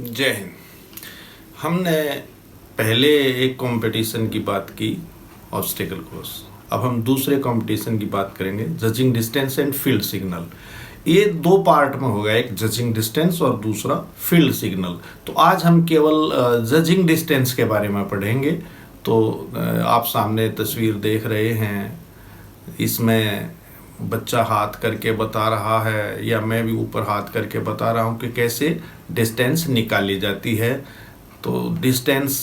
जय हिंद। हमने पहले एक कंपटीशन की बात की, ऑब्स्टेकल कोर्स। अब हम दूसरे कंपटीशन की बात करेंगे, judging distance and field signal. ये दो पार्ट में होगा, एक जजिंग डिस्टेंस और दूसरा फील्ड सिग्नल। तो आज हम केवल जजिंग डिस्टेंस के बारे में पढ़ेंगे। तो आप सामने तस्वीर देख रहे हैं, इसमें बच्चा हाथ करके बता रहा है या मैं भी ऊपर हाथ करके बता रहा हूँ कि कैसे डिस्टेंस निकाली जाती है। तो डिस्टेंस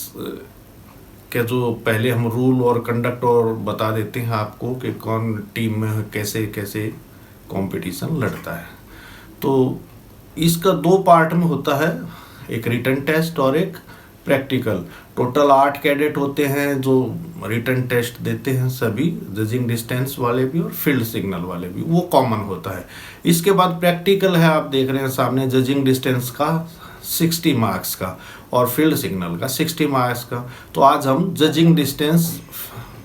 के जो पहले हम रूल और कंडक्ट और बता देते हैं आपको कि कौन टीम में कैसे कैसे कंपटीशन लड़ता है। तो इसका दो पार्ट में होता है, एक रिटन टेस्ट और एक प्रैक्टिकल। टोटल 8 कैडेट होते हैं जो रिटन टेस्ट देते हैं, सभी जजिंग डिस्टेंस वाले भी और फील्ड सिग्नल वाले भी, वो कॉमन होता है। इसके बाद प्रैक्टिकल है, आप देख रहे हैं सामने, जजिंग डिस्टेंस का 60 मार्क्स का और फील्ड सिग्नल का 60 मार्क्स का। तो आज हम जजिंग डिस्टेंस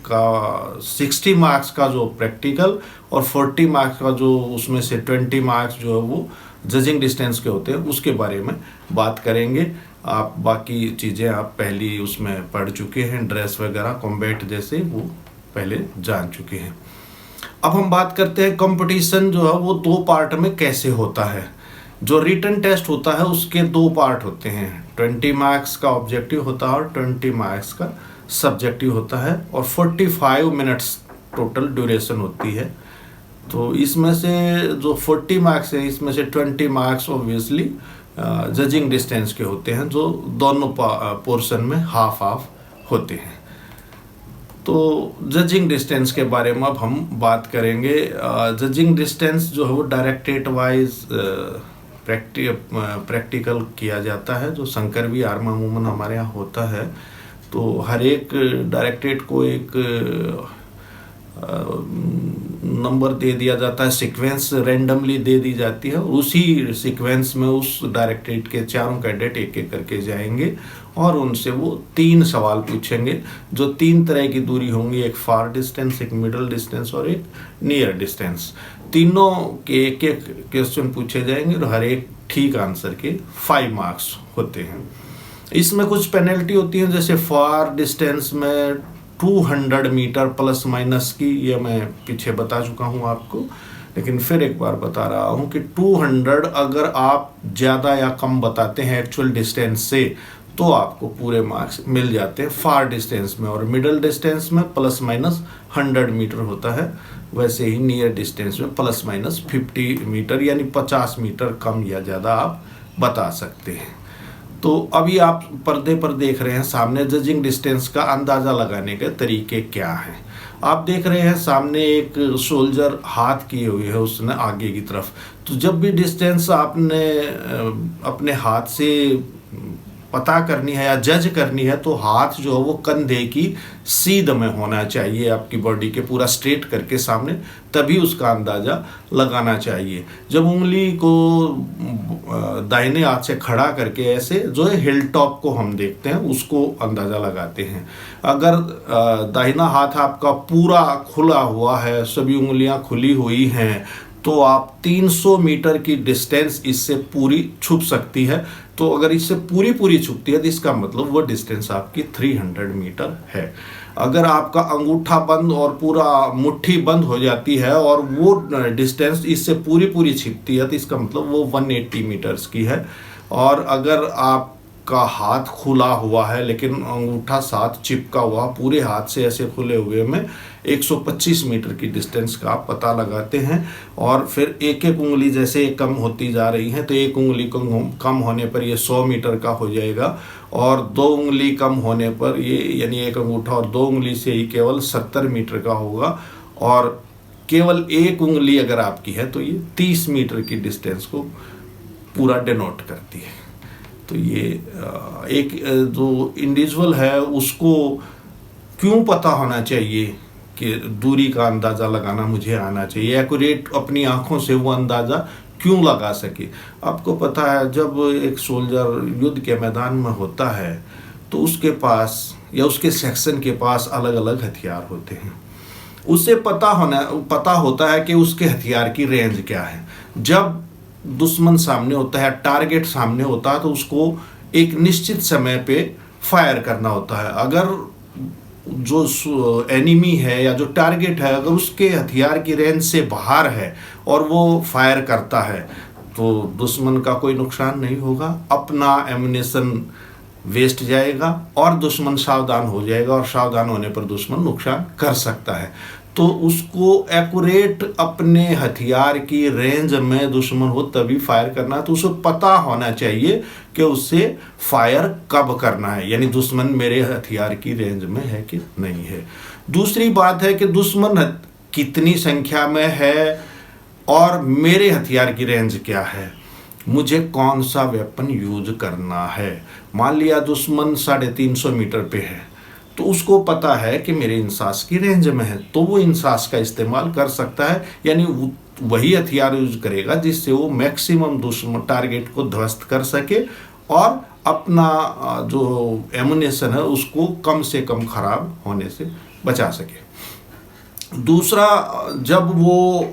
का 60 मार्क्स का जो प्रैक्टिकल और 40 मार्क्स का जो उसमें से 20 मार्क्स जो है वो जजिंग डिस्टेंस के होते हैं, उसके बारे में बात करेंगे। आप बाकी चीज़ें आप पहली उसमें पढ़ चुके हैं, ड्रेस वगैरह कॉम्बैट जैसे वो पहले जान चुके हैं। अब हम बात करते हैं कंपटीशन जो है वो दो पार्ट में कैसे होता है। जो रिटन टेस्ट होता है उसके दो पार्ट होते हैं, 20 मार्क्स का ऑब्जेक्टिव होता है और 20 मार्क्स का सब्जेक्टिव होता है, और 45 मिनट्स टोटल ड्यूरेशन होती है। तो इसमें से जो 40 मार्क्स है, इसमें से 20 मार्क्स ऑब्वियसली जजिंग डिस्टेंस के होते हैं, जो दोनों पोर्शन में हाफ हाफ होते हैं। तो जजिंग डिस्टेंस के बारे में अब हम बात करेंगे। जजिंग डिस्टेंस जो है वो डायरेक्टेड वाइज प्रैक्टिकल किया जाता है, जो शंकर भी आर्म अमूमन हमारे यहाँ होता है। तो हर एक डायरेक्टेड को एक नंबर दे दिया जाता है, सीक्वेंस रेंडमली दे दी जाती है, उसी सीक्वेंस में उस डायरेक्टेड के चारों कैडेट एक एक करके जाएंगे और उनसे वो 3 सवाल पूछेंगे, जो 3 तरह की दूरी होंगी, एक फार डिस्टेंस, एक मिडल डिस्टेंस और एक नियर डिस्टेंस। तीनों के एक एक क्वेश्चन पूछे जाएंगे और हर एक ठीक आंसर के 5 मार्क्स होते हैं। इसमें कुछ पेनल्टी होती है, जैसे फार डिस्टेंस में 200 मीटर प्लस माइनस की, ये मैं पीछे बता चुका हूँ आपको, लेकिन फिर एक बार बता रहा हूँ कि 200 अगर आप ज़्यादा या कम बताते हैं एक्चुअल डिस्टेंस से, तो आपको पूरे मार्क्स मिल जाते हैं फार डिस्टेंस में। और मिडल डिस्टेंस में प्लस माइनस 100 मीटर होता है, वैसे ही नियर डिस्टेंस में प्लस माइनस 50 मीटर, यानी 50 मीटर कम या ज़्यादा आप बता सकते हैं। तो अभी आप पर्दे पर देख रहे हैं सामने जजिंग डिस्टेंस का अंदाज़ा लगाने के तरीके क्या हैं। आप देख रहे हैं सामने एक सोल्जर हाथ किए हुए है उसने आगे की तरफ। तो जब भी डिस्टेंस आपने अपने हाथ से पता करनी है या जज करनी है, तो हाथ जो है वो कंधे की सीध में होना चाहिए, आपकी बॉडी के पूरा स्ट्रेट करके सामने, तभी उसका अंदाज़ा लगाना चाहिए। जब उंगली को दाहिने हाथ से खड़ा करके ऐसे जो है हिल टॉप को हम देखते हैं, उसको अंदाज़ा लगाते हैं। अगर दाहिना हाथ आपका पूरा खुला हुआ है, सभी उंगलियां खुली हुई हैं, तो आप 300 मीटर की डिस्टेंस इससे पूरी छुप सकती है। तो अगर इससे पूरी छुपती है तो इसका मतलब वो डिस्टेंस आपकी 300 मीटर है। अगर आपका अंगूठा बंद और पूरा मुट्ठी बंद हो जाती है और वो डिस्टेंस इससे पूरी छिपती है, तो इसका मतलब वो 180 मीटर्स की है। और अगर आपका हाथ खुला हुआ है लेकिन अंगूठा साथ चिपका हुआ, पूरे हाथ से ऐसे खुले हुए में 125 मीटर की डिस्टेंस का आप पता लगाते हैं। और फिर एक एक उंगली जैसे कम होती जा रही है, तो एक उंगली कम होने पर ये 100 मीटर का हो जाएगा, और 2 उंगली कम होने पर ये, यानी एक अंगूठा और 2 उंगली से ही केवल 70 मीटर का होगा, और केवल एक उंगली अगर आपकी है तो ये 30 मीटर की डिस्टेंस को पूरा डिनोट करती है। तो ये एक जो इंडिविजुअल है उसको क्यों पता होना चाहिए कि दूरी का अंदाज़ा लगाना मुझे आना चाहिए, एक्यूरेट अपनी आंखों से वो अंदाज़ा क्यों लगा सके। आपको पता है जब एक सोल्जर युद्ध के मैदान में होता है तो उसके पास या उसके सेक्शन के पास अलग अलग हथियार होते हैं। उसे पता होता है कि उसके हथियार की रेंज क्या है। जब दुश्मन सामने होता है, टारगेट सामने होता है, तो उसको एक निश्चित समय पे फायर करना होता है। अगर जो एनिमी है या जो टारगेट है अगर उसके हथियार की रेंज से बाहर है और वो फायर करता है तो दुश्मन का कोई नुकसान नहीं होगा, अपना एमुनेशन वेस्ट जाएगा और दुश्मन सावधान हो जाएगा, और सावधान होने पर दुश्मन नुकसान कर सकता है। तो उसको एक्यूरेट अपने हथियार की रेंज में दुश्मन हो तभी फायर करना है। तो उसे पता होना चाहिए कि उसे फायर कब करना है, यानी दुश्मन मेरे हथियार की रेंज में है कि नहीं है। दूसरी बात है कि दुश्मन कितनी संख्या में है और मेरे हथियार की रेंज क्या है, मुझे कौन सा वेपन यूज करना है। मान लिया दुश्मन 350 मीटर पे है तो उसको पता है कि मेरे इंसास की रेंज में है, तो वो इंसास का इस्तेमाल कर सकता है, यानी वही हथियार यूज करेगा जिससे वो मैक्सिमम दुश्मन टारगेट को ध्वस्त कर सके और अपना जो एमुनेशन है उसको कम से कम खराब होने से बचा सके। दूसरा, जब वो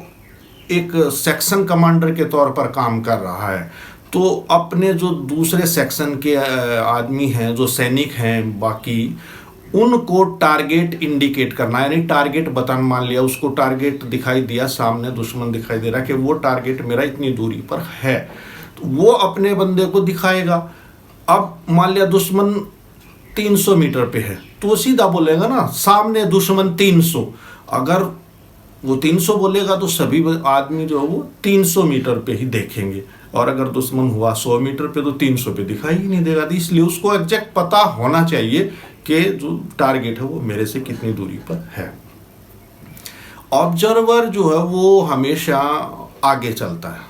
एक सेक्शन कमांडर के तौर पर काम कर रहा है तो अपने जो दूसरे सेक्शन के आदमी हैं, जो सैनिक हैं बाकी, उनको टारगेट इंडिकेट करना, यानी टारगेट बटन, मान लिया उसको टारगेट दिखाई दिया, सामने दुश्मन दिखाई दे रहा कि वो टारगेट मेरा इतनी दूरी पर है, तो वो अपने बंदे को दिखाएगा। अब मान लिया दुश्मन 300 मीटर पे है तो वो सीधा बोलेगा ना सामने दुश्मन 300, अगर वो 300 बोलेगा तो सभी आदमी जो है वो 300 मीटर पे ही देखेंगे, और अगर दुश्मन हुआ 100 मीटर पे तो 300 पे दिखाई ही नहीं देगा। तो इसलिए उसको एग्जैक्ट पता होना चाहिए कि जो टारगेट है वो मेरे से कितनी दूरी पर है। ऑब्जर्वर जो है वो हमेशा आगे चलता है।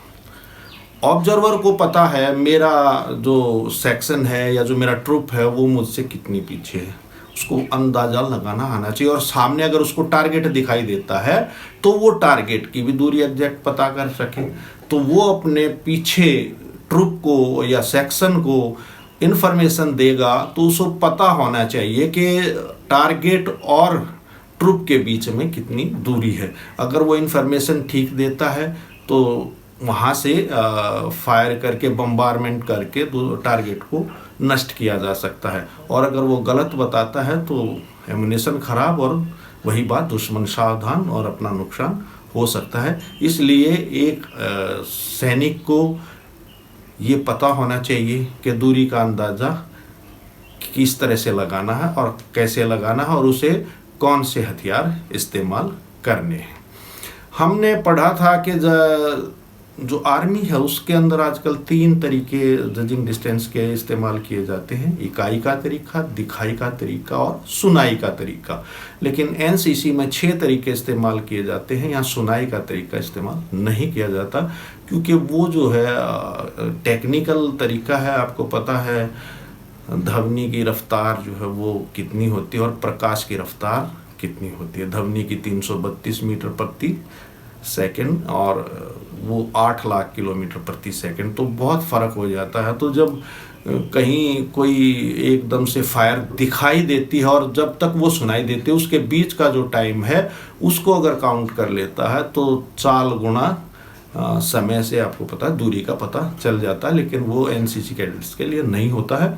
ऑब्जर्वर को पता है मेरा जो सेक्शन है या जो मेरा ट्रुप है वो मुझसे कितनी पीछे है, उसको अंदाजा लगाना आना चाहिए, और सामने अगर उसको टारगेट दिखाई देता है तो वो टारगेट की भी दूरी एग्जैक्ट पता कर सके। तो वो अपने पीछे ट्रुप को या सेक्शन को इंफॉर्मेशन देगा, तो उसको पता होना चाहिए कि टारगेट और ट्रुप के बीच में कितनी दूरी है। अगर वो इंफॉर्मेशन ठीक देता है तो वहाँ से फायर करके बम्बारमेंट करके टारगेट को नष्ट किया जा सकता है, और अगर वो गलत बताता है तो एमुनेशन खराब और वही बात दुश्मन सावधान और अपना नुकसान हो सकता है। इसलिए एक सैनिक को ये पता होना चाहिए कि दूरी का अंदाज़ा किस तरह से लगाना है और कैसे लगाना है और उसे कौन से हथियार इस्तेमाल करने हैं। हमने पढ़ा था कि जो आर्मी है उसके अंदर आजकल 3 तरीके जजिंग डिस्टेंस के इस्तेमाल किए जाते हैं, इकाई का तरीका, दिखाई का तरीका और सुनाई का तरीका। लेकिन एनसीसी में 6 तरीके इस्तेमाल किए जाते हैं, यहाँ सुनाई का तरीका इस्तेमाल नहीं किया जाता, क्योंकि वो जो है टेक्निकल तरीका है। आपको पता है ध्वनि की रफ्तार जो है वो कितनी होती है और प्रकाश की रफ्तार कितनी होती है। ध्वनि की 332 मीटर प्रति सेकंड और वो 8 लाख किलोमीटर प्रति सेकंड, तो बहुत फ़र्क हो जाता है। तो जब कहीं कोई एकदम से फायर दिखाई देती है और जब तक वो सुनाई देती है उसके बीच का जो टाइम है उसको अगर काउंट कर लेता है तो 4 गुना समय से आपको पता दूरी का पता चल जाता है। लेकिन वो एनसीसी कैडेट्स के लिए नहीं होता है।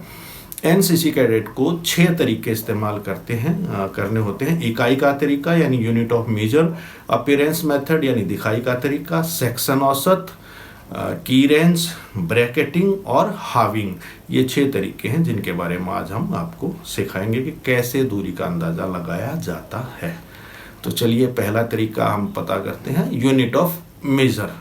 एनसीसी कैडेट को 6 तरीके इस्तेमाल करने होते हैं। इकाई का तरीका यानी unit of measure, appearance method यानी दिखाई का तरीका, सेक्शन औसत, की रेंज, ब्रैकेटिंग और हाविंग, ये 6 तरीके हैं जिनके बारे में आज हम आपको सिखाएंगे कि कैसे दूरी का अंदाज़ा लगाया जाता है। तो चलिए पहला तरीका हम पता करते हैं, यूनिट ऑफ मेजर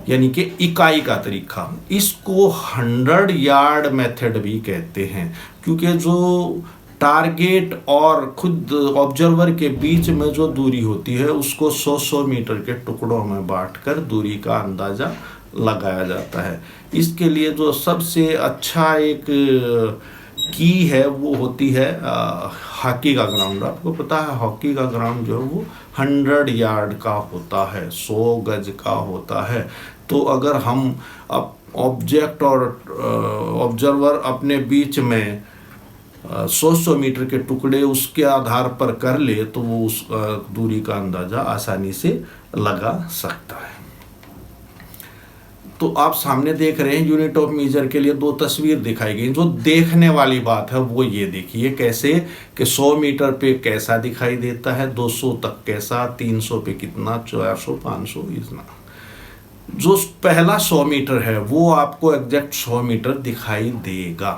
यानी कि इकाई का तरीका। इसको 100 यार्ड मेथड भी कहते हैं, क्योंकि जो टारगेट और खुद ऑब्जर्वर के बीच में जो दूरी होती है उसको 100-100 मीटर के टुकड़ों में बांटकर दूरी का अंदाज़ा लगाया जाता है। इसके लिए जो सबसे अच्छा एक की है वो होती है हॉकी का ग्राउंड। आपको पता है हॉकी का ग्राउंड जो है वो 100 यार्ड का होता है, 100 गज का होता है। तो अगर हम ऑब्जेक्ट और ऑब्जर्वर अपने बीच में 100 मीटर के टुकड़े उसके आधार पर कर ले तो वो उस दूरी का अंदाज़ा आसानी से लगा सकता है। तो आप सामने देख रहे हैं यूनिट ऑफ मेजर के लिए दो तस्वीर दिखाई गई। जो देखने वाली बात है वो ये देखिए कैसे कि 100 मीटर पे कैसा दिखाई देता है, 200 तक कैसा, 300 पे कितना, 400, 500 इतना। जो पहला 100 मीटर है वो आपको एग्जैक्ट 100 मीटर दिखाई देगा।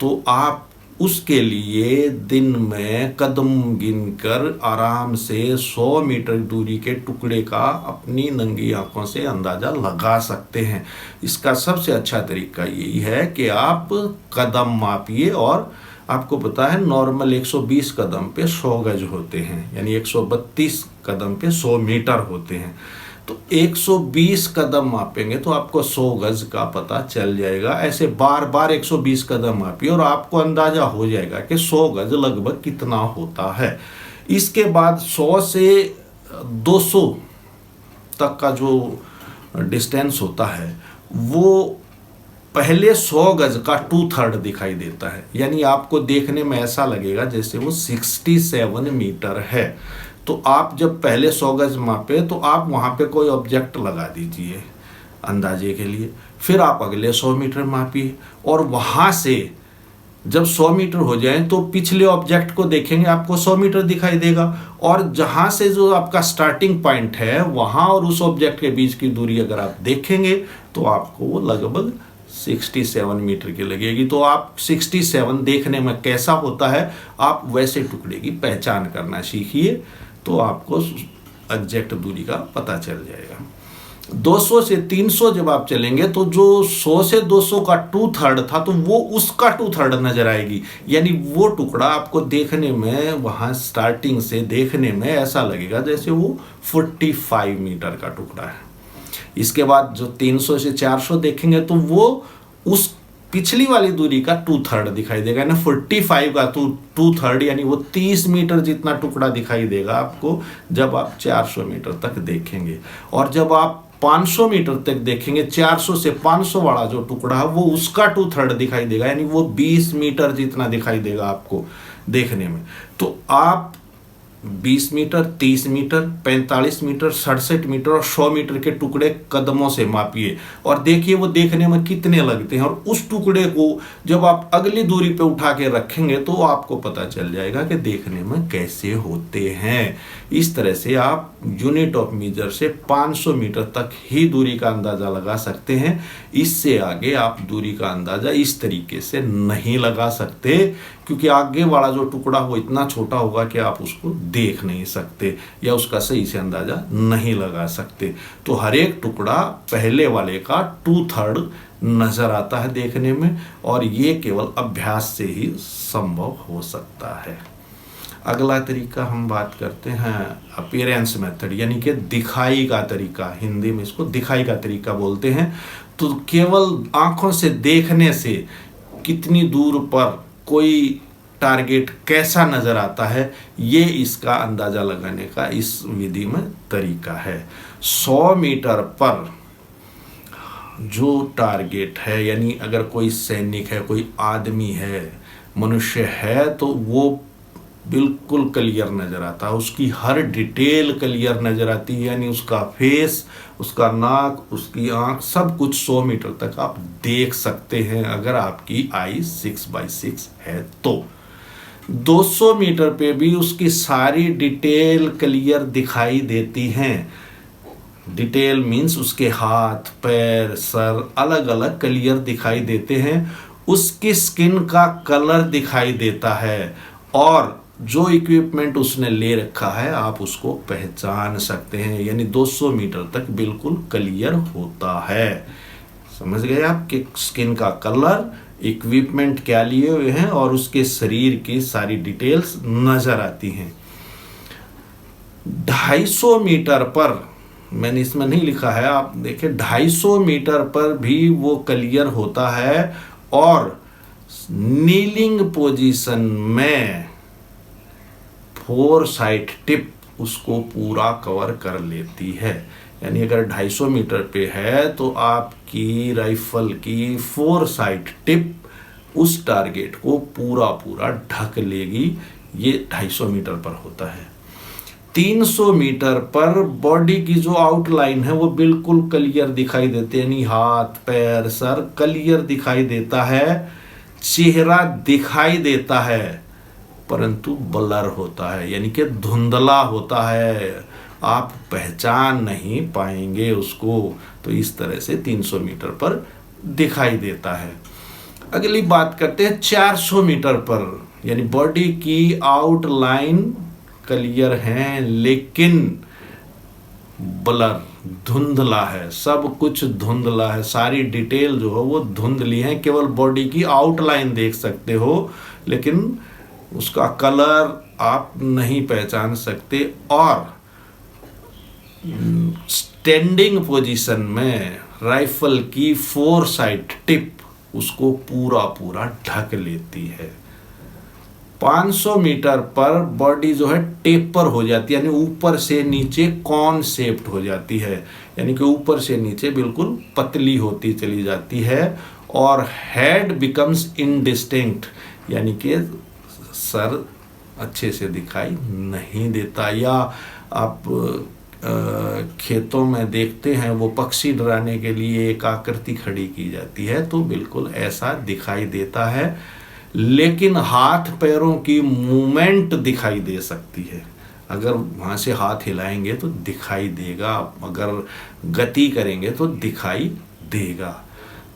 तो आप उसके लिए दिन में कदम गिनकर आराम से 100 मीटर दूरी के टुकड़े का अपनी नंगी आंखों से अंदाजा लगा सकते हैं। इसका सबसे अच्छा तरीका यही है कि आप कदम मापिए, और आपको पता है नॉर्मल 120 कदम पे 100 गज होते हैं, यानी 132 कदम पे 100 मीटर होते हैं। तो 120 कदम मापेंगे तो आपको 100 गज का पता चल जाएगा। ऐसे बार बार 120 कदम मापिए और आपको अंदाजा हो जाएगा कि 100 गज लगभग कितना होता है। इसके बाद 100 से 200 तक का जो डिस्टेंस होता है वो पहले 100 गज का 2/3 दिखाई देता है, यानी आपको देखने में ऐसा लगेगा जैसे वो 67 मीटर है। तो आप जब पहले 100 गज मापे तो आप वहाँ पे कोई ऑब्जेक्ट लगा दीजिए अंदाजे के लिए, फिर आप अगले 100 मीटर मापिए, और वहाँ से जब 100 मीटर हो जाए तो पिछले ऑब्जेक्ट को देखेंगे, आपको 100 मीटर दिखाई देगा। और जहाँ से जो आपका स्टार्टिंग पॉइंट है वहाँ और उस ऑब्जेक्ट के बीच की दूरी अगर आप देखेंगे तो आपको वो लगभग 67 मीटर की लगेगी। तो आप 67 देखने में कैसा होता है आप वैसे टुकड़े की पहचान करना सीखिए, तो आपको एग्जैक्ट दूरी का पता चल जाएगा। 200 से 300 जब आप चलेंगे तो जो 100 से 200 का 2/3 था तो वो उसका 2/3 नजर आएगी, यानी वो टुकड़ा आपको देखने में वहां स्टार्टिंग से देखने में ऐसा लगेगा जैसे वो 45 मीटर का टुकड़ा है। इसके बाद जो 300 से 400 देखेंगे तो वो उस पिछली वाली दूरी का 2/3 दिखाई देगा, यानी 45 का 2/3 यानी वो 30 मीटर जितना टुकड़ा दिखाई देगा आपको जब आप 400 मीटर तक देखेंगे। और जब आप 500 मीटर तक देखेंगे, 400 से 500 वाला जो टुकड़ा है वो उसका 2/3 दिखाई देगा, यानी वो 20 मीटर जितना दिखाई देगा आपको देखने में। तो आप 20 मीटर, 30 मीटर, 45 मीटर, 67 मीटर और 100 मीटर के टुकड़े कदमों से मापिए और देखिए वो देखने में कितने लगते हैं। और उस टुकड़े को जब आप अगली दूरी पे उठा के रखेंगे तो आपको पता चल जाएगा कि देखने में कैसे होते हैं। इस तरह से आप यूनिट ऑफ मेजर से 500 मीटर तक ही दूरी का अंदाजा लगा सकते हैं। इससे आगे आप दूरी का अंदाजा इस तरीके से नहीं लगा सकते, क्योंकि आगे वाला जो टुकड़ा वो इतना छोटा होगा कि आप उसको देख नहीं सकते या उसका सही से अंदाजा नहीं लगा सकते। तो हर एक टुकड़ा पहले वाले का 2/3 नजर आता है देखने में, और ये केवल अभ्यास से ही संभव हो सकता है। अगला तरीका हम बात करते हैं अपीयरेंस मेथड, यानी कि दिखाई का तरीका। हिंदी में इसको दिखाई का तरीका बोलते हैं। तो केवल आंखों से देखने से कितनी दूर पर कोई टारगेट कैसा नजर आता है, ये इसका अंदाजा लगाने का इस विधि में तरीका है। 100 मीटर पर जो टारगेट है, यानी अगर कोई सैनिक है, कोई आदमी है, मनुष्य है, तो वो बिल्कुल क्लियर नजर आता है, उसकी हर डिटेल क्लियर नजर आती है, यानी उसका फेस, उसका नाक, उसकी आंख, सब कुछ 100 मीटर तक आप देख सकते हैं अगर आपकी आई 6x6 है। तो 200 मीटर पे भी उसकी सारी डिटेल क्लियर दिखाई देती हैं। डिटेल मीन्स उसके हाथ, पैर, सर अलग अलग क्लियर दिखाई देते हैं। उसकी स्किन का कलर दिखाई देता है, और जो इक्विपमेंट उसने ले रखा है आप उसको पहचान सकते हैं, यानी 200 मीटर तक बिल्कुल क्लियर होता है। समझ गए आप कि स्किन का कलर, इक्विपमेंट क्या लिए हुए हैं और उसके शरीर की सारी डिटेल्स नजर आती हैं। 250 मीटर पर, मैंने इसमें नहीं लिखा है, आप देखें 250 मीटर पर भी वो क्लियर होता है, और नीलिंग पोजीशन में 4 साइड टिप उसको पूरा कवर कर लेती है। यानी अगर 250 मीटर पे है तो आपकी राइफल की 4 साइड टिप उस टारगेट को पूरा ढक लेगी। ये 250 मीटर पर होता है। 300 मीटर पर बॉडी की जो आउटलाइन है वो बिल्कुल क्लियर दिखाई देती है, यानी हाथ पैर सर क्लियर दिखाई देता है, चेहरा दिखाई देता है, परंतु ब्लर होता है, यानी कि धुंधला होता है, आप पहचान नहीं पाएंगे उसको। तो इस तरह से 300 मीटर पर दिखाई देता है। अगली बात करते हैं 400 मीटर पर, यानी बॉडी की आउटलाइन क्लियर है लेकिन ब्लर धुंधला है, सब कुछ धुंधला है, सारी डिटेल जो है वो धुंधली है, केवल बॉडी की आउटलाइन देख सकते हो लेकिन उसका कलर आप नहीं पहचान सकते। और स्टैंडिंग पोजीशन में राइफल की 4 साइड टिप उसको पूरा पूरा ढक लेती है। 500 मीटर पर बॉडी जो है टेपर हो जाती है, यानी ऊपर से नीचे कॉन शेप्ड हो जाती है, यानी कि ऊपर से नीचे बिल्कुल पतली होती चली जाती है। और हेड बिकम्स इनडिस्टिंक्ट, यानी कि सर अच्छे से दिखाई नहीं देता। या आप खेतों में देखते हैं वो पक्षी डराने के लिए एक आकृति खड़ी की जाती है, तो बिल्कुल ऐसा दिखाई देता है, लेकिन हाथ पैरों की मूवमेंट दिखाई दे सकती है। अगर वहाँ से हाथ हिलाएंगे तो दिखाई देगा, अगर गति करेंगे तो दिखाई देगा।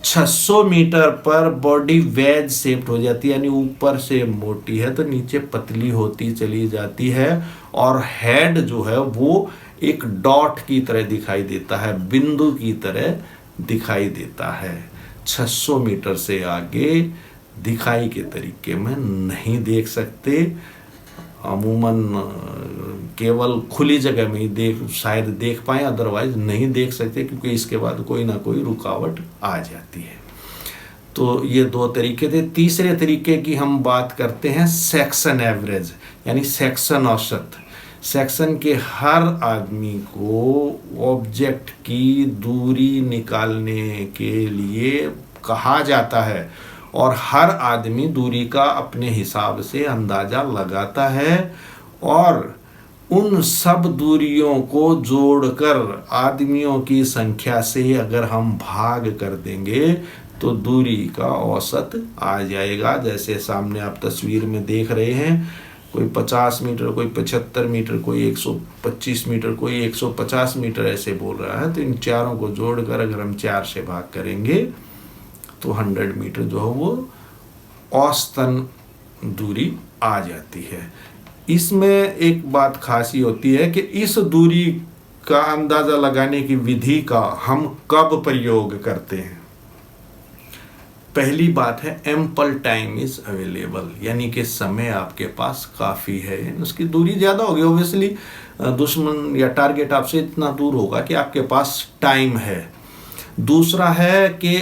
600 मीटर पर बॉडी वेज शेप्ड हो जाती है, यानी ऊपर से मोटी है तो नीचे पतली होती चली जाती है। और हेड जो है वो एक डॉट की तरह दिखाई देता है, बिंदु की तरह दिखाई देता है। 600 मीटर से आगे दिखाई के तरीके में नहीं देख सकते, अमूमन केवल खुली जगह में ही शायद देख पाए, अदरवाइज नहीं देख सकते, क्योंकि इसके बाद कोई ना कोई रुकावट आ जाती है। तो ये 2 तरीके थे। तीसरे तरीके की हम बात करते हैं सेक्शन एवरेज, यानी सेक्शन औसत। सेक्शन के हर आदमी को ऑब्जेक्ट की दूरी निकालने के लिए कहा जाता है और हर आदमी दूरी का अपने हिसाब से अंदाजा लगाता है, और उन सब दूरियों को जोड़कर आदमियों की संख्या से अगर हम भाग कर देंगे तो दूरी का औसत आ जाएगा। जैसे सामने आप तस्वीर में देख रहे हैं, कोई 50 मीटर, कोई 75 मीटर, कोई 125 मीटर, कोई 150 मीटर ऐसे बोल रहा है। तो इन चारों को जोड़कर अगर हम 4 से भाग करेंगे तो 100 मीटर जो है वो औसतन दूरी आ जाती है। इसमें एक बात खासी होती है कि इस दूरी का अंदाजा लगाने की विधि का हम कब प्रयोग करते हैं। पहली बात है एम्पल टाइम इज अवेलेबल, यानी कि समय आपके पास काफ़ी है, उसकी दूरी ज़्यादा होगी, ओब्वियसली दुश्मन या टारगेट आपसे इतना दूर होगा कि आपके पास टाइम है। दूसरा है कि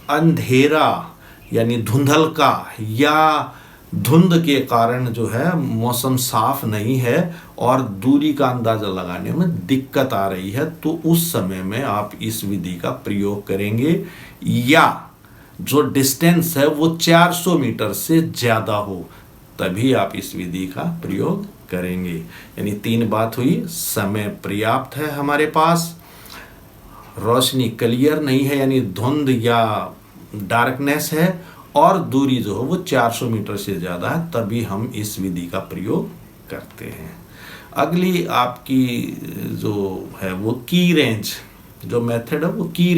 अंधेरा यानी धुंधलका या धुंध के कारण जो है मौसम साफ नहीं है और दूरी का अंदाजा लगाने में दिक्कत आ रही है, तो उस समय में आप इस विधि का प्रयोग करेंगे। या जो डिस्टेंस है वो 400 मीटर से ज़्यादा हो, तभी आप इस विधि का प्रयोग करेंगे। यानी 3 बात हुई, समय पर्याप्त है हमारे पास, रोशनी क्लियर नहीं है यानी धुंध या डार्कनेस है, और दूरी जो है वो 400 मीटर से ज़्यादा है, तभी हम इस विधि का प्रयोग करते हैं। अगली आपकी जो है वो की रेंज, जो मेथड है वो की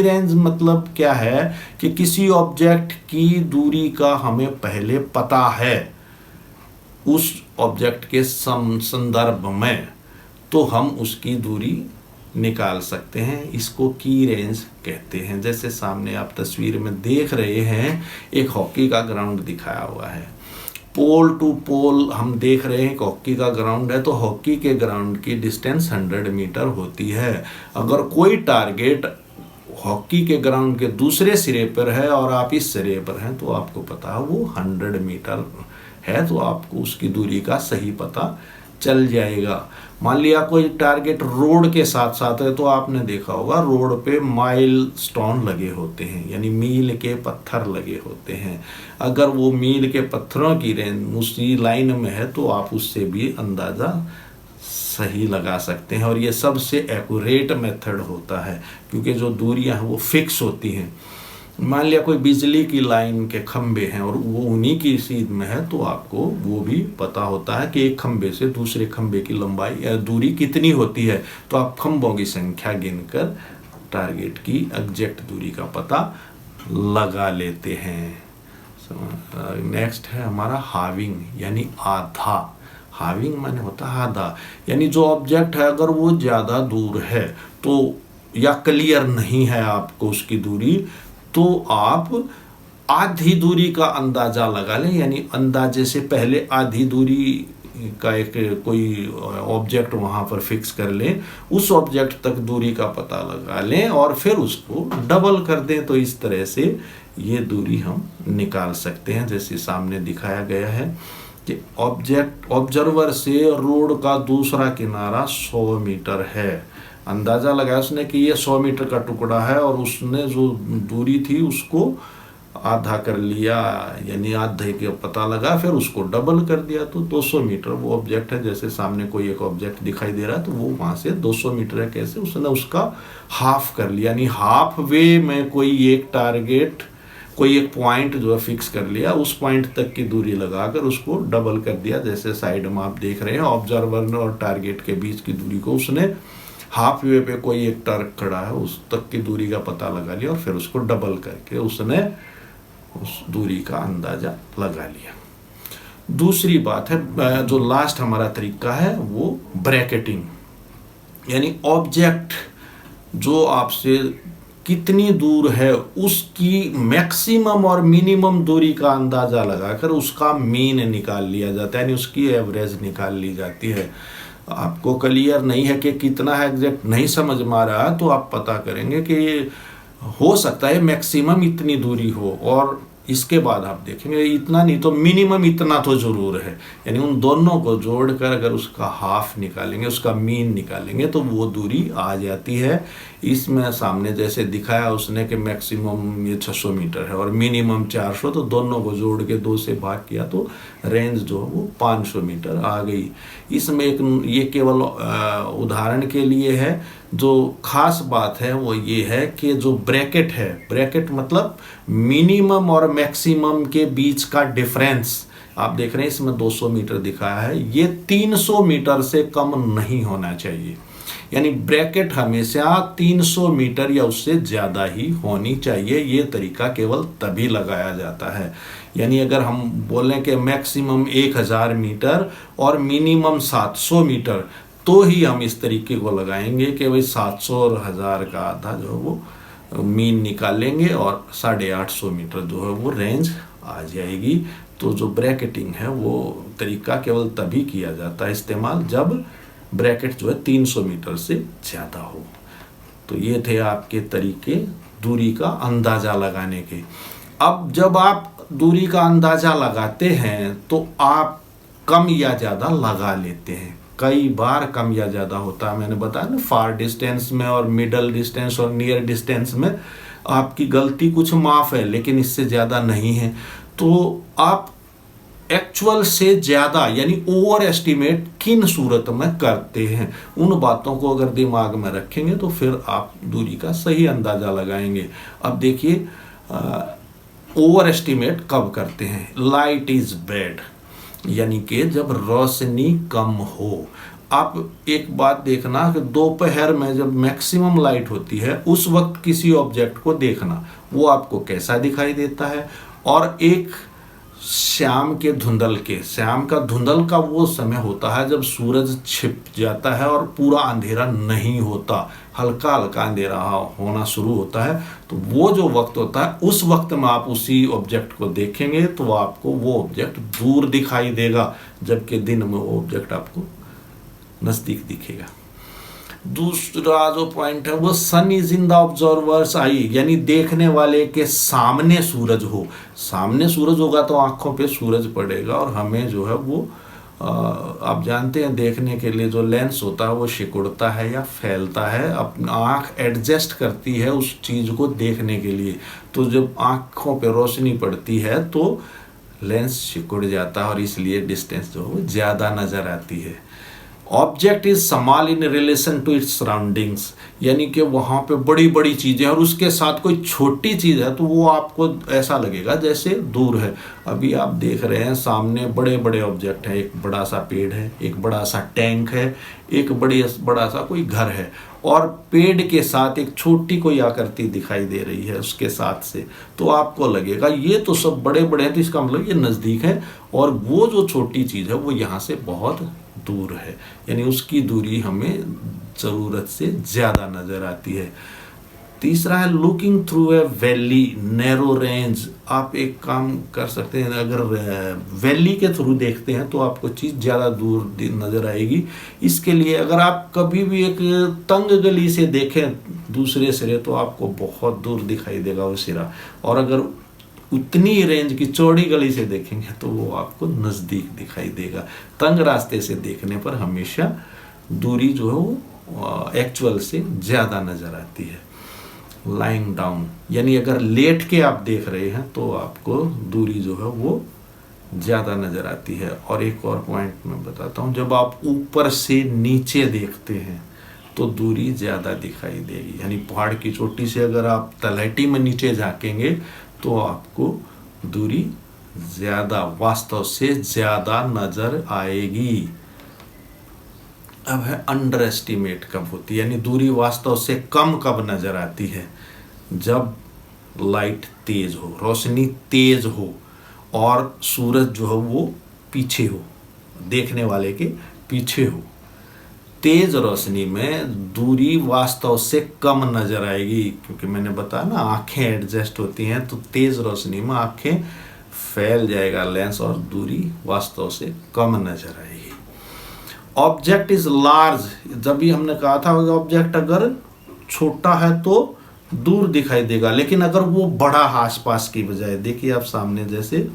रेंज मतलब क्या है कि किसी ऑब्जेक्ट की दूरी का हमें पहले पता है उस ऑब्जेक्ट के संदर्भ में, तो हम उसकी दूरी निकाल सकते हैं, इसको की रेंज कहते हैं। जैसे सामने आप तस्वीर में देख रहे हैं एक हॉकी का ग्राउंड दिखाया हुआ है, पोल टू पोल हम देख रहे हैं कि हॉकी का ग्राउंड है, तो हॉकी के ग्राउंड की डिस्टेंस 100 मीटर होती है। अगर कोई टारगेट हॉकी के ग्राउंड के दूसरे सिरे पर है और आप इस सिरे पर हैं, तो आपको पता है वो 100 मीटर है, तो आपको उसकी दूरी का सही पता चल जाएगा। मान लिया कोई टारगेट रोड के साथ साथ है, तो आपने देखा होगा रोड पे माइल स्टोन लगे होते हैं, यानी मील के पत्थर लगे होते हैं। अगर वो मील के पत्थरों की रेंज उसी लाइन में है तो आप उससे भी अंदाज़ा सही लगा सकते हैं। और ये सबसे एक्यूरेट मेथड होता है, क्योंकि जो दूरियां हैं वो फिक्स होती हैं। मान लिया कोई बिजली की लाइन के खंबे हैं और वो उन्हीं की सीध में है, तो आपको वो भी पता होता है कि एक खंबे से दूसरे खंबे की लंबाई या दूरी कितनी होती है, तो आप खंबों की संख्या गिनकर टारगेट की एग्जैक्ट दूरी का पता लगा लेते हैं। नेक्स्ट है हमारा हाविंग, यानी आधा। हाविंग माने होता है आधा, यानी जो ऑब्जेक्ट है अगर वो ज़्यादा दूर है तो या क्लियर नहीं है आपको उसकी दूरी, तो आप आधी दूरी का अंदाज़ा लगा लें। यानी अंदाजे से पहले आधी दूरी का एक कोई ऑब्जेक्ट वहाँ पर फिक्स कर लें, उस ऑब्जेक्ट तक दूरी का पता लगा लें और फिर उसको डबल कर दें। तो इस तरह से ये दूरी हम निकाल सकते हैं, जैसे सामने दिखाया गया है कि ऑब्जर्वर से रोड का दूसरा किनारा 100 मीटर है। अंदाज़ा लगाया उसने कि ये 100 मीटर का टुकड़ा है और उसने जो दूरी थी उसको आधा कर लिया, यानी आधे के पता लगा, फिर उसको डबल कर दिया तो 200 मीटर वो ऑब्जेक्ट है। जैसे सामने कोई एक ऑब्जेक्ट दिखाई दे रहा है तो वो वहाँ से 200 मीटर है, कैसे उसने उसका हाफ कर लिया, यानी हाफ वे में कोई एक टारगेट, कोई एक पॉइंट जो है फिक्स कर लिया, उस पॉइंट तक की दूरी लगाकर उसको डबल कर दिया। जैसे साइड में आप देख रहे हैं ऑब्जर्वर और टारगेट के बीच की दूरी को उसने हाफ वे पे कोई एक टारगेट खड़ा है उस तक की दूरी का पता लगा लिया और फिर उसको डबल करके उसने उस दूरी का अंदाजा लगा लिया। दूसरी बात है, जो लास्ट हमारा तरीका है वो ब्रैकेटिंग, यानी ऑब्जेक्ट जो आपसे कितनी दूर है उसकी मैक्सिमम और मिनिमम दूरी का अंदाजा लगाकर उसका मीन निकाल लिया जाता है, यानी उसकी एवरेज निकाल ली जाती है। आपको क्लियर नहीं है कि कितना है एग्जैक्ट नहीं समझ में आ रहा है, तो आप पता करेंगे कि हो सकता है मैक्सिमम इतनी दूरी हो और इसके बाद आप देखेंगे इतना नहीं तो मिनिमम इतना तो जरूर है, यानी उन दोनों को जोड़कर अगर उसका हाफ निकालेंगे, उसका मीन निकालेंगे तो वो दूरी आ जाती है। इसमें सामने जैसे दिखाया उसने कि मैक्सिमम ये 600 मीटर है और मिनिमम 400, तो दोनों को जोड़ के 2 से भाग किया तो रेंज जो है वो 500 मीटर आ गई। इसमें एक ये केवल उदाहरण के लिए है। जो खास बात है वो ये है कि जो ब्रैकेट है, ब्रैकेट मतलब मिनिमम और मैक्सिमम के बीच का डिफरेंस, आप देख रहे हैं इसमें 200 मीटर दिखाया है, ये 300 मीटर से कम नहीं होना चाहिए। यानी ब्रैकेट हमेशा 300 मीटर या उससे ज़्यादा ही होनी चाहिए। ये तरीका केवल तभी लगाया जाता है, यानी अगर हम बोलें कि मैक्सिमम 1000 मीटर और मिनिमम 700 मीटर, तो ही हम इस तरीके को लगाएंगे कि भाई 700 और 1000 का आधा जो है वो मीन निकालेंगे और 850 मीटर जो है वो रेंज आ जाएगी। तो जो ब्रैकेटिंग है वो तरीका केवल तभी किया जाता है इस्तेमाल जब ब्रैकेट जो है 300 मीटर से ज़्यादा हो। तो ये थे आपके तरीके दूरी का अंदाज़ा लगाने के। अब जब आप दूरी का अंदाज़ा लगाते हैं तो आप कम या ज़्यादा लगा लेते हैं। कई बार कम या ज़्यादा होता है, मैंने बताया ना, फार डिस्टेंस में और मिडल डिस्टेंस और नियर डिस्टेंस में आपकी गलती कुछ माफ़ है लेकिन इससे ज़्यादा नहीं है। तो आप एक्चुअल से ज़्यादा यानी ओवर एस्टिमेट किन सूरत में करते हैं, उन बातों को अगर दिमाग में रखेंगे तो फिर आप दूरी का सही अंदाज़ा लगाएंगे। अब देखिए ओवर एस्टिमेट कब करते हैं, लाइट इज़ बैड, यानी कि जब रोशनी कम हो। आप एक बात देखना कि दोपहर में जब मैक्सिमम लाइट होती है उस वक्त किसी ऑब्जेक्ट को देखना, वो आपको कैसा दिखाई देता है। और एक शाम का धुंधल का वो समय होता है जब सूरज छिप जाता है और पूरा अंधेरा नहीं होता, हल्का हल्का अंधेरा होना शुरू होता है। तो वो जो वक्त होता है उस वक्त में आप उसी ऑब्जेक्ट को देखेंगे तो आपको वो ऑब्जेक्ट दूर दिखाई देगा, जबकि दिन में वो ऑब्जेक्ट आपको नज़दीक दिखेगा। दूसरा जो पॉइंट है वो सन इज इन द ऑब्जर्वर्स आई, यानी देखने वाले के सामने सूरज हो। सामने सूरज होगा तो आंखों पे सूरज पड़ेगा और हमें जो है वो आप जानते हैं देखने के लिए जो लेंस होता है वो सिकुड़ता है या फैलता है, अपना आँख एडजस्ट करती है उस चीज़ को देखने के लिए। तो जब आँखों पे रोशनी पड़ती है तो लेंस सिकुड़ जाता है और इसलिए डिस्टेंस जो है ज़्यादा नज़र आती है। Object is small in relation to its surroundings, यानी कि वहाँ पे बड़ी बड़ी चीज़ें और उसके साथ कोई छोटी चीज़ है तो वो आपको ऐसा लगेगा जैसे दूर है। अभी आप देख रहे हैं सामने बड़े बड़े ऑब्जेक्ट हैं, एक बड़ा सा पेड़ है, एक बड़ा सा टैंक है, एक बड़ा सा कोई घर है, और पेड़ के साथ एक छोटी कोई आकृति दिखाई दे रही है उसके साथ से, तो आपको लगेगा ये तो सब बड़े बड़े हैं, तो इसका मतलब ये नज़दीक है, और वो जो छोटी चीज़ है वो यहाँ से बहुत दूर है, यानी उसकी दूरी हमें ज़रूरत से ज़्यादा नज़र आती है। तीसरा है looking through a valley narrow range. आप एक काम कर सकते हैं, अगर वैली के थ्रू देखते हैं तो आपको चीज़ ज़्यादा दूर नज़र आएगी। इसके लिए अगर आप कभी भी एक तंग गली से देखें दूसरे सिरे तो आपको बहुत दूर दिखाई देगा वो सिरा, और अगर उतनी रेंज की चौड़ी गली से देखेंगे तो वो आपको नज़दीक दिखाई देगा। तंग रास्ते से देखने पर हमेशा दूरी जो है वो एक्चुअल से ज़्यादा नज़र आती है। लाइंग डाउन, यानी अगर लेट के आप देख रहे हैं तो आपको दूरी जो है वो ज़्यादा नज़र आती है। और एक और पॉइंट मैं बताता हूँ, जब आप ऊपर से नीचे देखते हैं तो दूरी ज़्यादा दिखाई देगी, यानी पहाड़ की चोटी से अगर आप तलहटी में नीचे झाँकेंगे तो आपको दूरी ज़्यादा, वास्तव से ज़्यादा नज़र आएगी। अब है अंडर एस्टिमेट कब होती है, यानी दूरी वास्तव से कम कब नज़र आती है, जब लाइट तेज हो, रोशनी तेज हो और सूरज जो है वो पीछे हो, देखने वाले के पीछे हो। तेज रोशनी में दूरी वास्तव से कम नज़र आएगी, क्योंकि मैंने बताया ना आँखें एडजस्ट होती हैं, तो तेज रोशनी में आँखें फैल जाएगा लेंस और दूरी वास्तव से कम नज़र आएगी। ऑब्जेक्ट इज लार्ज, जब भी हमने कहा था ऑब्जेक्ट अगर छोटा है तो दूर दिखाई देगा, लेकिन अगर वो बड़ा आसपास की बजाय, देखिए आप सामने जैसे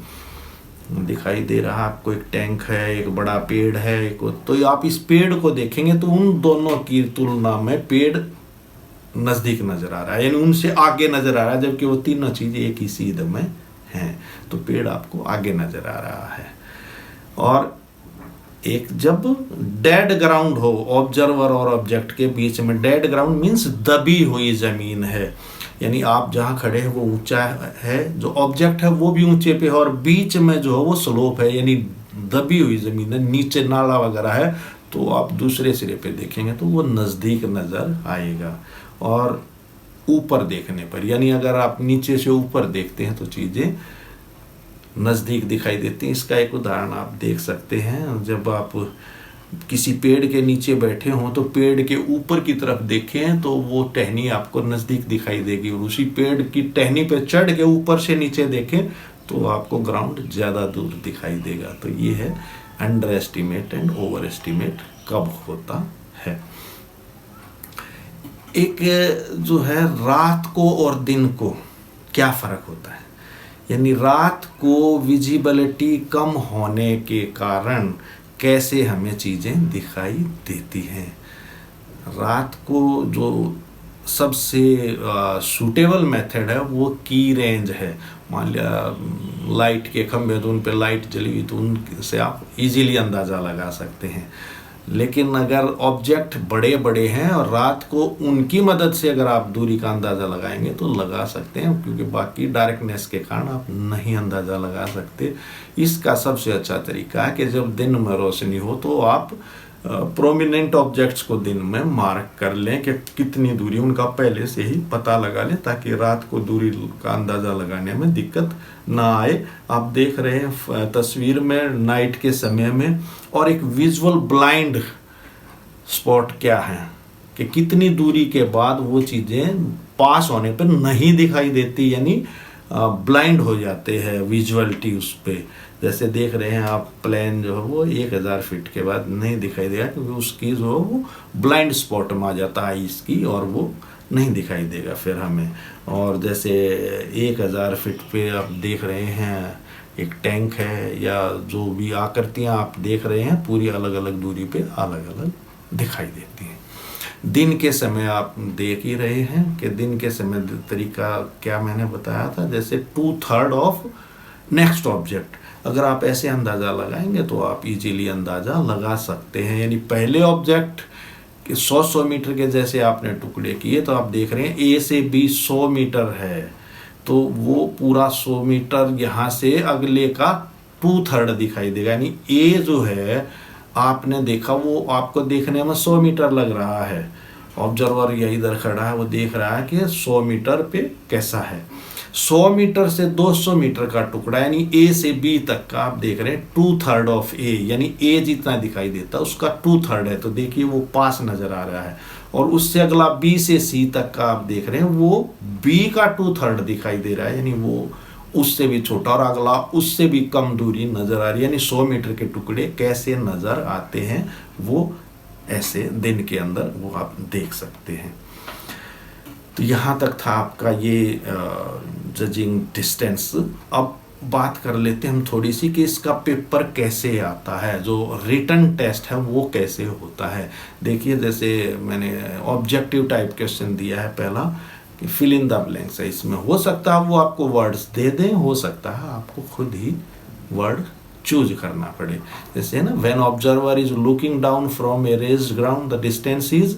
दिखाई दे रहा है आपको एक टैंक है, एक बड़ा पेड़ है, तो आप इस पेड़ को देखेंगे तो उन दोनों की तुलना में पेड़ नज़दीक नज़र आ रहा है, यानी उनसे आगे नज़र आ रहा है, जबकि वो तीनों चीज़ें एक ही सीध में हैं, तो पेड़ आपको आगे नज़र आ रहा है। और एक जब डेड ग्राउंड हो ऑब्जर्वर और ऑब्जेक्ट के बीच में, डेड ग्राउंड मीन्स दबी हुई ज़मीन है, यानी आप जहाँ खड़े हैं वो ऊंचा है, जो ऑब्जेक्ट है वो भी ऊंचे पे है, और बीच में जो है वो स्लोप है, यानी दबी हुई ज़मीन है, नीचे नाला वगैरह है, तो आप दूसरे सिरे पे देखेंगे तो वो नज़दीक नज़र आएगा। और ऊपर देखने पर, यानी अगर आप नीचे से ऊपर देखते हैं तो चीज़ें नज़दीक दिखाई देती हैं। इसका एक उदाहरण आप देख सकते हैं, जब आप किसी पेड़ के नीचे बैठे हों तो पेड़ के ऊपर की तरफ देखें तो वो टहनी आपको नज़दीक दिखाई देगी, और उसी पेड़ की टहनी पे चढ़ के ऊपर से नीचे देखें तो आपको ग्राउंड ज़्यादा दूर दिखाई देगा। तो ये है under estimate and over estimate कब होता है। एक जो है रात को और दिन को क्या फ़र्क होता है, यानी रात को विजिबिलिटी कम होने के कारण कैसे हमें चीज़ें दिखाई देती हैं। रात को जो सबसे सूटेबल मेथड है वो की रेंज है। मान लिया लाइट के खंभे तो उन पे लाइट जली हुई तो उनसे आप इजीली अंदाज़ा लगा सकते हैं, लेकिन अगर ऑब्जेक्ट बड़े बड़े हैं और रात को उनकी मदद से अगर आप दूरी का अंदाज़ा लगाएंगे तो लगा सकते हैं, क्योंकि बाकी डायरेक्टनेस के कारण आप नहीं अंदाज़ा लगा सकते। इसका सबसे अच्छा तरीका है कि जब दिन में रोशनी हो तो आप प्रोमिनेंट ऑब्जेक्ट्स को दिन में मार्क कर लें कि कितनी दूरी, उनका पहले से ही पता लगा लें, ताकि रात को दूरी का अंदाज़ा लगाने में दिक्कत ना आए। आप देख रहे हैं तस्वीर में नाइट के समय में, और एक विजुअल ब्लाइंड स्पॉट क्या है कि कितनी दूरी के बाद वो चीज़ें पास होने पर नहीं दिखाई देती, यानी ब्लाइंड हो जाते हैं विजुअलिटी उस पर। जैसे देख रहे हैं आप प्लेन जो है वो 1000 फीट के बाद नहीं दिखाई देगा, क्योंकि उसकी जो है वो ब्लाइंड स्पॉट में आ जाता है आइस की, और वो नहीं दिखाई देगा फिर हमें। और जैसे 1000 फीट पे आप देख रहे हैं एक टैंक है, या जो भी आकृतियाँ आप देख रहे हैं पूरी अलग अलग दूरी पे अलग अलग दिखाई देती हैं। दिन के समय आप देख ही रहे हैं कि दिन के समय तरीका क्या मैंने बताया था, जैसे 2/3 ऑफ नेक्स्ट ऑब्जेक्ट। अगर आप ऐसे अंदाज़ा लगाएंगे तो आप इजीली अंदाज़ा लगा सकते हैं। यानी पहले ऑब्जेक्ट 100 मीटर के जैसे आपने टुकड़े किए, तो आप देख रहे हैं ए से बी 100 मीटर है, तो वो पूरा 100 मीटर यहाँ से अगले का 2/3 दिखाई देगा। यानी ए जो है आपने देखा वो आपको देखने में 100 मीटर लग रहा है, ऑब्जर्वर यही इधर खड़ा है, वो देख रहा है कि 100 मीटर पे कैसा है। 100 मीटर से 200 मीटर का टुकड़ा, यानी ए से बी तक का आप देख रहे हैं 2/3 ऑफ ए, यानी ए जितना दिखाई देता है उसका 2/3 है, तो देखिए वो पास नजर आ रहा है। और उससे अगला बी से सी तक का आप देख रहे हैं वो बी का 2/3 दिखाई दे रहा है, यानी वो उससे भी छोटा, और अगला उससे भी कम दूरी नजर आ रही है। यानी 100 मीटर के टुकड़े कैसे नजर आते हैं वो ऐसे दिन के अंदर वो आप देख सकते हैं। तो यहाँ तक था आपका ये जजिंग डिस्टेंस। अब बात कर लेते हैं हम थोड़ी सी कि इसका पेपर कैसे आता है, जो रिटन टेस्ट है वो कैसे होता है। देखिए जैसे मैंने ऑब्जेक्टिव टाइप क्वेश्चन दिया है पहला कि फिल इन द ब्लैंक्स है, इसमें हो सकता है वो आपको वर्ड्स दे दें, हो सकता है आपको खुद ही वर्ड चूज करना पड़े। जैसे ना when observer is looking down from A raised ground the distance is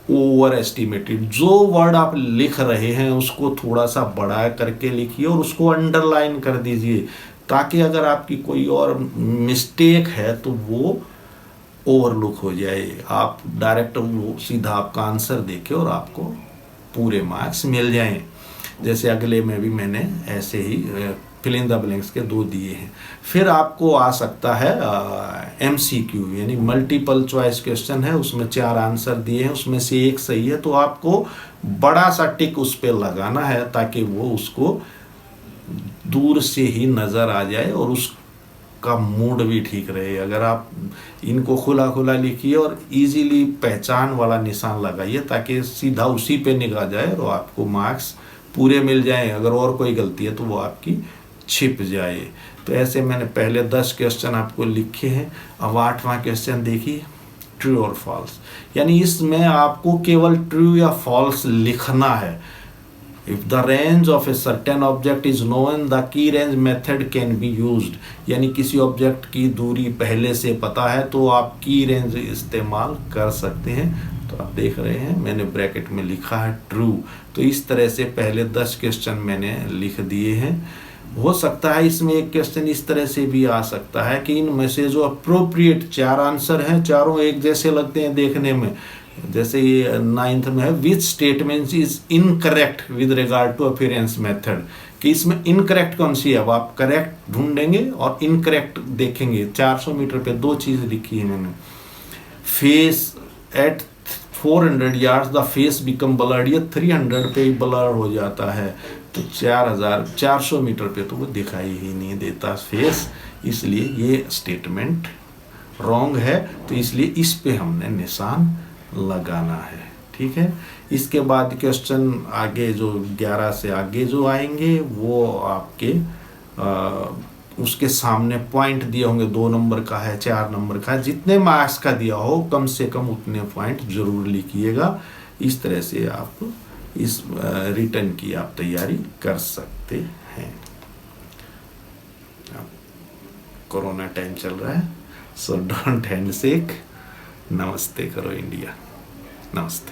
over estimated. जो वर्ड आप लिख रहे हैं उसको थोड़ा सा बड़ा करके लिखिए और उसको अंडरलाइन कर दीजिए, ताकि अगर आपकी कोई और मिस्टेक है तो वो ओवरलुक हो जाए। आप डायरेक्ट वो सीधा आपका आंसर देखे और आपको पूरे मार्क्स मिल जाएं। जैसे अगले में भी मैंने ऐसे ही फिल इन द ब्लैंक्स के 2 दिए हैं। फिर आपको आ सकता है MCQ, यानी मल्टीपल चॉइस क्वेश्चन है, उसमें 4 आंसर दिए हैं, उसमें से एक सही है, तो आपको बड़ा सा टिक उस पर लगाना है ताकि वो उसको दूर से ही नज़र आ जाए और उसका मूड भी ठीक रहे। अगर आप इनको खुला खुला लिखिए और इजीली पहचान वाला निशान लगाइए ताकि सीधा उसी पे निगाह जाए और आपको मार्क्स पूरे मिल जाएं। अगर और कोई गलती है तो वो आपकी छिप जाए। तो ऐसे मैंने पहले 10 क्वेश्चन आपको लिखे हैं। अब 8वां क्वेश्चन देखिए, ट्रू और फॉल्स। यानी इसमें आपको केवल ट्रू या फॉल्स लिखना है। If the range of a certain object is known the key range method can be used. यानी किसी ऑब्जेक्ट की दूरी पहले से पता है तो आप की रेंज इस्तेमाल कर सकते हैं। तो आप देख रहे हैं मैंने ब्रैकेट में लिखा है ट्रू। तो इस तरह से पहले 10 क्वेश्चन मैंने लिख दिए हैं। हो सकता है इसमें एक क्वेश्चन इस तरह से भी आ सकता है कि इनमें से जो अप्रोप्रिएट 4 आंसर हैं चारों एक जैसे लगते हैं देखने में। जैसे ये 9th में है, which statement is incorrect with regard to appearance method, कि इसमें इनकरेक्ट कौन सी है। अब आप करेक्ट ढूंढेंगे और इनकरेक्ट देखेंगे। 400 मीटर पे 2 चीज़ लिखी है मैंने। Face at 400 yards the face become blurred, ये 300 पे ही ब्लर हो जाता है। तो 400 मीटर पे तो वो दिखाई ही नहीं देता फेस, इसलिए ये स्टेटमेंट रॉन्ग है। तो इसलिए इस पे हमने निशान लगाना है। ठीक है। इसके बाद क्वेश्चन आगे जो 11 से आगे जो आएंगे वो आपके उसके सामने पॉइंट दिए होंगे। 2 नंबर का है, 4 नंबर का है, जितने मार्क्स का दिया हो कम से कम उतने पॉइंट जरूर लिखिएगा। इस तरह से आप इस रिटर्न की आप तैयारी कर सकते हैं। कोरोना टाइम चल रहा है, सो डोंट हैंडशेक। नमस्ते करो इंडिया। नमस्ते।